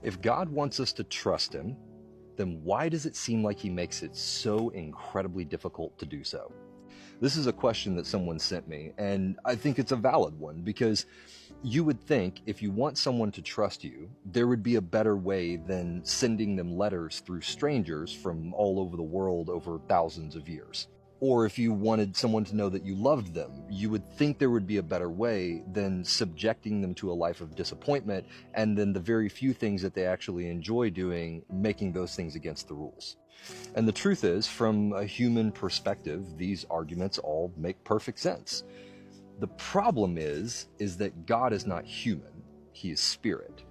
If God wants us to trust him, then why does it seem like he makes it so incredibly difficult to do so? This is a question that someone sent me, and I think it's a valid one, because you would think if you want someone to trust you, there would be a better way than sending them letters through strangers from all over the world over thousands of years. Or if you wanted someone to know that you loved them, you would think there would be a better way than subjecting them to a life of disappointment, and then the very few things that they actually enjoy doing, making those things against the rules. And the truth is, from a human perspective, these arguments all make perfect sense. The problem is that God is not human, he is spirit.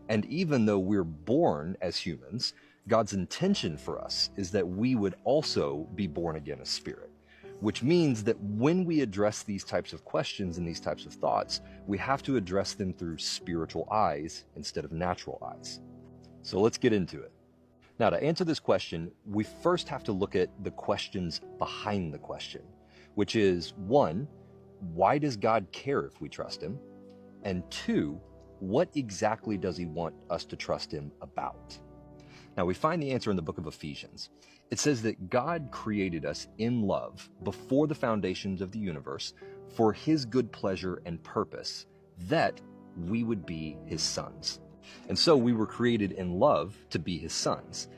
And even though we're born as humans, God's intention for us is that we would also be born again as spirit, which means that when we address these types of questions and these types of thoughts, we have to address them through spiritual eyes instead of natural eyes. So let's get into it. Now, to answer this question, we first have to look at the questions behind the question, which is, 1, why does God care if we trust him? And 2, what exactly does he want us to trust him about? Now, we find the answer in the book of Ephesians. It says that God created us in love before the foundations of the universe for his good pleasure and purpose, that we would be his sons. And so we were created in love to be his sons.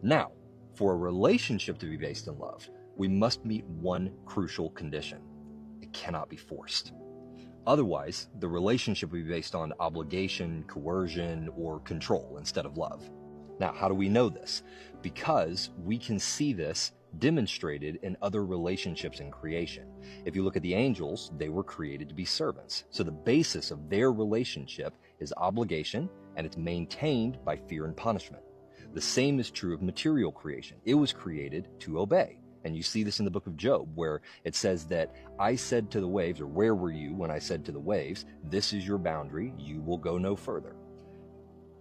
Now, for a relationship to be based in love, we must meet one crucial condition. It cannot be forced. Otherwise, the relationship will be based on obligation, coercion, or control instead of love. Now, how do we know this? Because we can see this demonstrated in other relationships in creation. If you look at the angels, they were created to be servants. So the basis of their relationship is obligation, and it's maintained by fear and punishment. The same is true of material creation. It was created to obey. And you see this in the book of Job, where it says that I said to the waves, or where were you when I said to the waves, this is your boundary, you will go no further.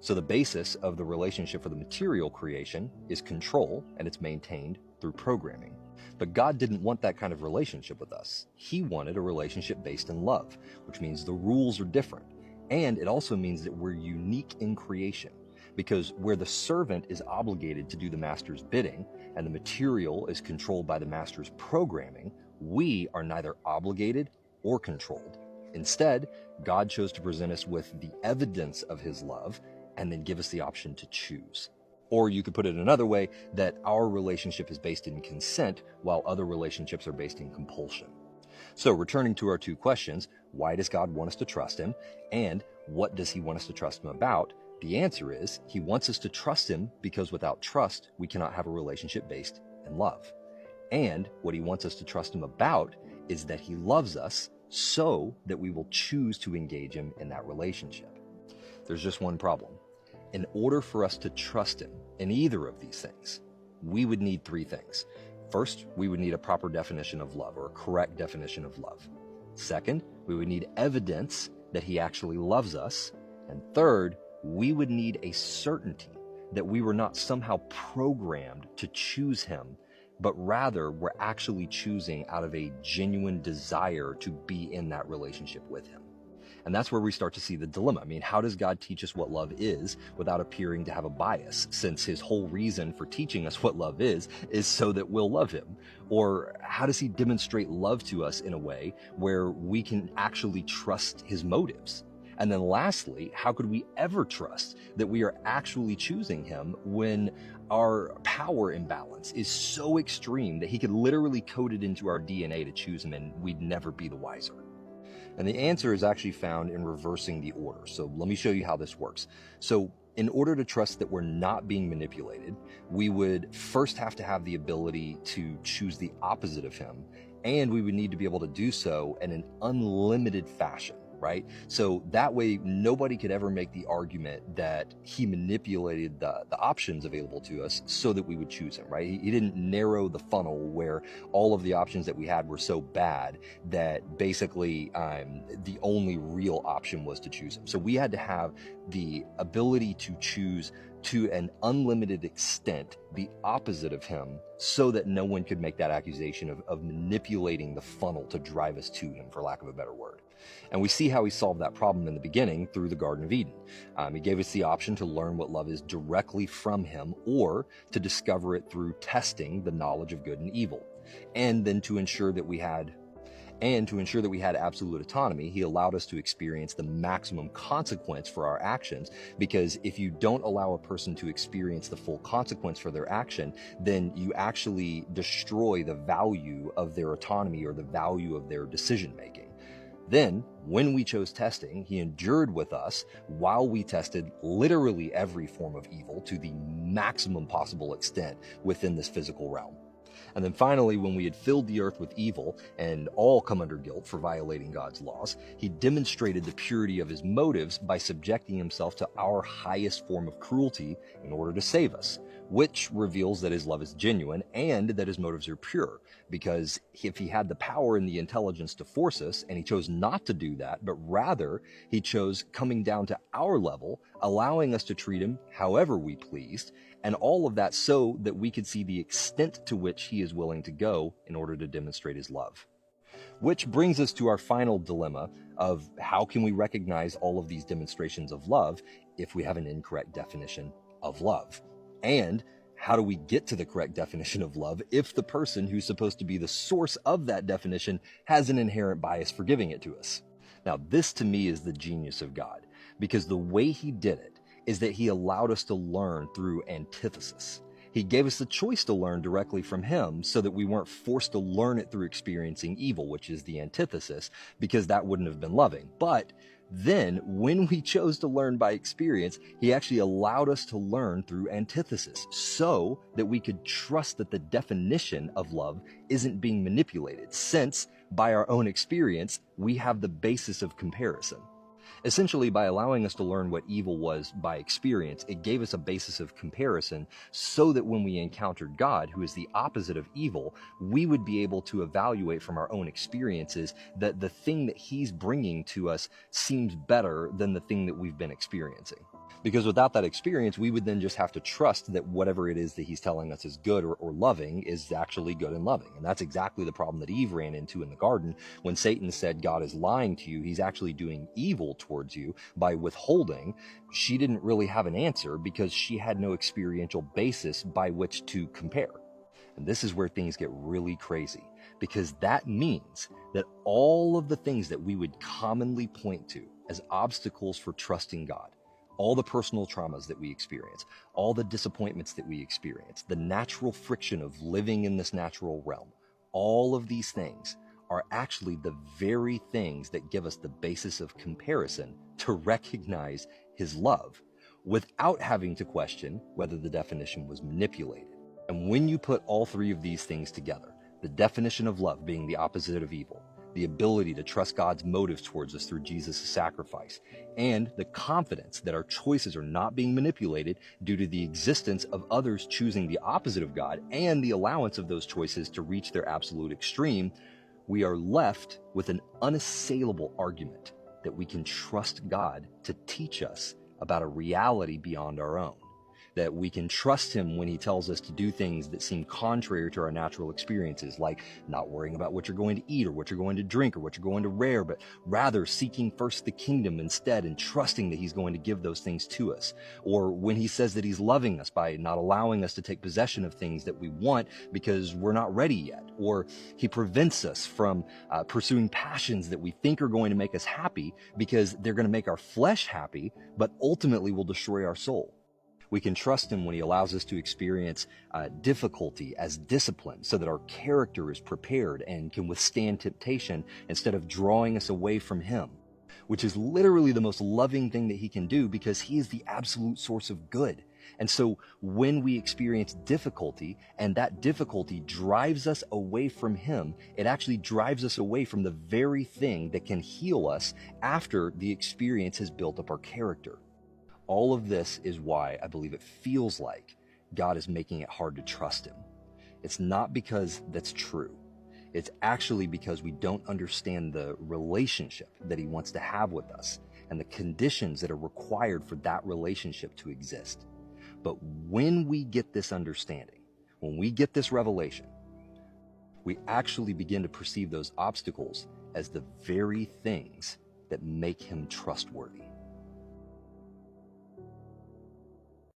So the basis of the relationship for the material creation is control, and it's maintained through programming. But God didn't want that kind of relationship with us. He wanted a relationship based in love, which means the rules are different. And it also means that we're unique in creation, because where the servant is obligated to do the master's bidding and the material is controlled by the master's programming, we are neither obligated or controlled. Instead, God chose to present us with the evidence of his love and then give us the option to choose. Or you could put it another way, that our relationship is based in consent while other relationships are based in compulsion. So returning to our two questions, why does God want us to trust him? And what does he want us to trust him about? The answer is, he wants us to trust him because without trust, we cannot have a relationship based in love. And what he wants us to trust him about is that he loves us so that we will choose to engage him in that relationship. There's just one problem. In order for us to trust him in either of these things, we would need 3 things. First, we would need a proper definition of love, or a correct definition of love. Second, we would need evidence that he actually loves us. And third, we would need a certainty that we were not somehow programmed to choose him, but rather we're actually choosing out of a genuine desire to be in that relationship with him. And that's where we start to see the dilemma. I mean, how does God teach us what love is without appearing to have a bias, since his whole reason for teaching us what love is so that we'll love him? Or how does he demonstrate love to us in a way where we can actually trust his motives? And then lastly, how could we ever trust that we are actually choosing him when our power imbalance is so extreme that he could literally code it into our DNA to choose him and we'd never be the wiser? And the answer is actually found in reversing the order. So let me show you how this works. So in order to trust that we're not being manipulated, we would first have to have the ability to choose the opposite of him, and we would need to be able to do so in an unlimited fashion, right? So that way, nobody could ever make the argument that he manipulated the options available to us so that we would choose him, right? He didn't narrow the funnel where all of the options that we had were so bad that basically the only real option was to choose him. So we had to have the ability to choose to an unlimited extent the opposite of him so that no one could make that accusation of manipulating the funnel to drive us to him, for lack of a better word. And we see how he solved that problem in the beginning through the Garden of Eden. He gave us the option to learn what love is directly from him, or to discover it through testing the knowledge of good and evil. And then to ensure that we had absolute autonomy, he allowed us to experience the maximum consequence for our actions, because if you don't allow a person to experience the full consequence for their action, then you actually destroy the value of their autonomy or the value of their decision making. Then, when we chose testing, he endured with us while we tested literally every form of evil to the maximum possible extent within this physical realm. And then finally, when we had filled the earth with evil and all come under guilt for violating God's laws, he demonstrated the purity of his motives by subjecting himself to our highest form of cruelty in order to save us, which reveals that his love is genuine and that his motives are pure. Because if he had the power and the intelligence to force us, and he chose not to do that, but rather he chose coming down to our level, allowing us to treat him however we pleased, and all of that so that we could see the extent to which he is willing to go in order to demonstrate his love. Which brings us to our final dilemma of how can we recognize all of these demonstrations of love if we have an incorrect definition of love? And how do we get to the correct definition of love if the person who's supposed to be the source of that definition has an inherent bias for giving it to us? Now, this to me is the genius of God, because the way he did it is that he allowed us to learn through antithesis. He gave us the choice to learn directly from him so that we weren't forced to learn it through experiencing evil, which is the antithesis, because that wouldn't have been loving. But then, when we chose to learn by experience, he actually allowed us to learn through antithesis so that we could trust that the definition of love isn't being manipulated, since by our own experience, we have the basis of comparison. Essentially, by allowing us to learn what evil was by experience, it gave us a basis of comparison so that when we encountered God, who is the opposite of evil, we would be able to evaluate from our own experiences that the thing that he's bringing to us seems better than the thing that we've been experiencing. Because without that experience, we would then just have to trust that whatever it is that he's telling us is good or loving is actually good and loving. And that's exactly the problem that Eve ran into in the garden. When Satan said, God is lying to you, he's actually doing evil towards you by withholding, she didn't really have an answer because she had no experiential basis by which to compare. And this is where things get really crazy, because that means that all of the things that we would commonly point to as obstacles for trusting God, all the personal traumas that we experience, all the disappointments that we experience, the natural friction of living in this natural realm, all of these things are actually the very things that give us the basis of comparison to recognize his love without having to question whether the definition was manipulated. And when you put all three of these things together, the definition of love being the opposite of evil, the ability to trust God's motives towards us through Jesus' sacrifice, and the confidence that our choices are not being manipulated due to the existence of others choosing the opposite of God and the allowance of those choices to reach their absolute extreme, we are left with an unassailable argument that we can trust God to teach us about a reality beyond our own. That we can trust him when he tells us to do things that seem contrary to our natural experiences, like not worrying about what you're going to eat or what you're going to drink or what you're going to wear, but rather seeking first the kingdom instead and trusting that he's going to give those things to us. Or when he says that he's loving us by not allowing us to take possession of things that we want because we're not ready yet. Or he prevents us from pursuing passions that we think are going to make us happy because they're going to make our flesh happy, but ultimately will destroy our soul. We can trust him when he allows us to experience difficulty as discipline so that our character is prepared and can withstand temptation instead of drawing us away from him, which is literally the most loving thing that he can do because he is the absolute source of good. And so when we experience difficulty and that difficulty drives us away from him, it actually drives us away from the very thing that can heal us after the experience has built up our character. All of this is why I believe it feels like God is making it hard to trust him. It's not because that's true. It's actually because we don't understand the relationship that he wants to have with us and the conditions that are required for that relationship to exist. But when we get this understanding, when we get this revelation, we actually begin to perceive those obstacles as the very things that make him trustworthy.